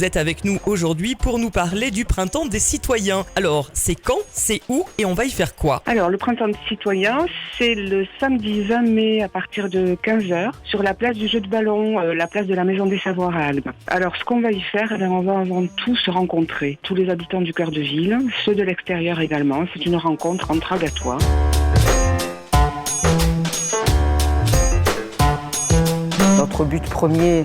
vous êtes avec nous aujourd'hui pour nous parler du Printemps des citoyens. Alors, c'est quand, c'est où et on va y faire quoi? Alors, le Printemps des citoyens, c'est le samedi 20 mai à partir de 15h sur la place du jeu de ballon, la place de la Maison des Savoirs à Albe. Alors, ce qu'on va y faire, on va avant tout se rencontrer. Tous les habitants du cœur de ville, ceux de l'extérieur également. C'est une rencontre entre Agatois. Notre but premier,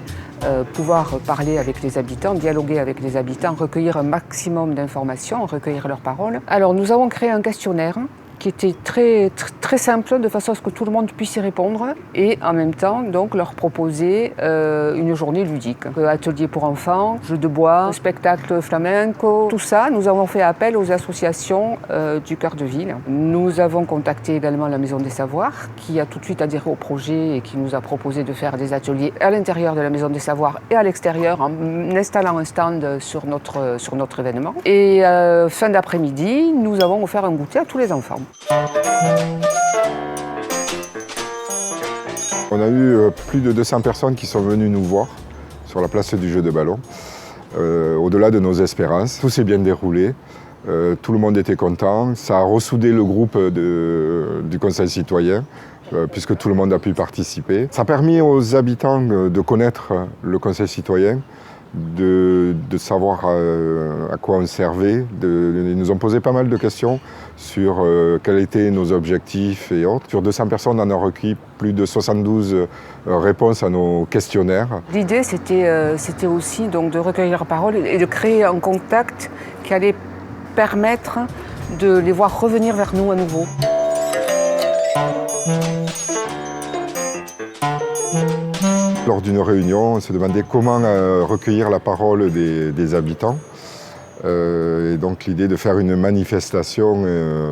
pouvoir parler avec les habitants, dialoguer avec les habitants, recueillir un maximum d'informations, recueillir leurs paroles. Alors nous avons créé un questionnaire qui était très simple, de façon à ce que tout le monde puisse y répondre et en même temps donc leur proposer une journée ludique. Ateliers pour enfants, jeux de bois, spectacle flamenco, tout ça. Nous avons fait appel aux associations du cœur de ville. Nous avons contacté également la Maison des Savoirs qui a tout de suite adhéré au projet et qui nous a proposé de faire des ateliers à l'intérieur de la Maison des Savoirs et à l'extérieur en installant un stand sur notre événement. Et fin d'après-midi, nous avons offert un goûter à tous les enfants. On a eu plus de 200 personnes qui sont venues nous voir sur la place du jeu de ballon, au-delà de nos espérances. Tout s'est bien déroulé, tout le monde était content. Ça a ressoudé le groupe du Conseil citoyen, puisque tout le monde a pu participer. Ça a permis aux habitants de connaître le Conseil citoyen, de savoir à quoi on servait. Ils nous ont posé pas mal de questions sur quels étaient nos objectifs et autres. Sur 200 personnes, on a recueilli plus de 72 réponses à nos questionnaires. L'idée, c'était aussi donc, de recueillir la parole et de créer un contact qui allait permettre de les voir revenir vers nous à nouveau. Lors d'une réunion, on s'est demandé comment recueillir la parole des habitants. Et donc l'idée de faire une manifestation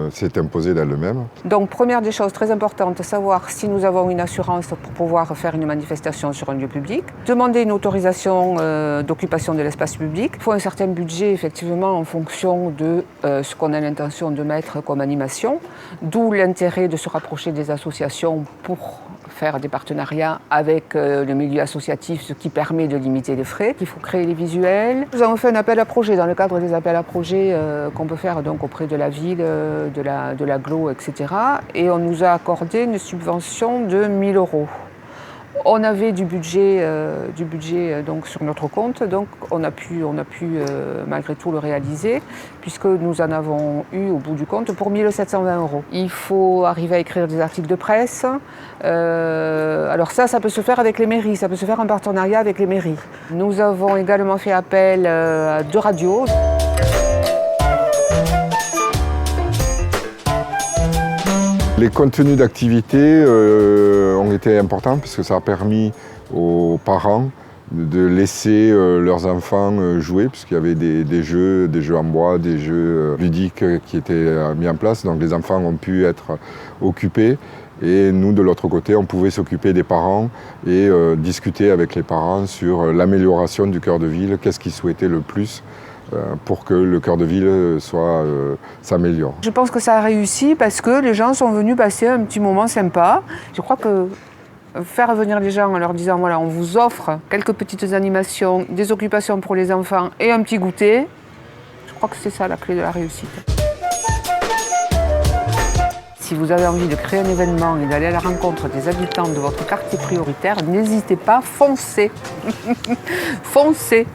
s'est imposée d'elle-même. Donc première des choses très importantes, savoir si nous avons une assurance pour pouvoir faire une manifestation sur un lieu public. Demander une autorisation d'occupation de l'espace public. Il faut un certain budget effectivement en fonction de ce qu'on a l'intention de mettre comme animation. D'où l'intérêt de se rapprocher des associations pour faire des partenariats avec le milieu associatif, ce qui permet de limiter les frais. Il faut créer les visuels. Nous avons fait un appel à projet dans le cadre des appels à projets qu'on peut faire donc auprès de la ville, de l'agglo, etc. Et on nous a accordé une subvention de 1 000 €. On avait du budget donc, sur notre compte, donc on a pu malgré tout le réaliser, puisque nous en avons eu au bout du compte pour 1 720 €. Il faut arriver à écrire des articles de presse. Alors ça peut se faire avec les mairies, ça peut se faire en partenariat avec les mairies. Nous avons également fait appel à 2 radios. Les contenus d'activité ont été importants parce que ça a permis aux parents de laisser leurs enfants jouer, puisqu'il y avait des jeux en bois, des jeux ludiques qui étaient mis en place. Donc les enfants ont pu être occupés et nous, de l'autre côté, on pouvait s'occuper des parents et discuter avec les parents sur l'amélioration du cœur de ville, qu'est-ce qu'ils souhaitaient le plus pour que le cœur de ville s'améliore. Je pense que ça a réussi parce que les gens sont venus passer un petit moment sympa. Je crois que faire venir les gens en leur disant voilà, on vous offre quelques petites animations, des occupations pour les enfants et un petit goûter, je crois que c'est ça la clé de la réussite. Si vous avez envie de créer un événement et d'aller à la rencontre des habitants de votre quartier prioritaire, n'hésitez pas, foncez. Foncez.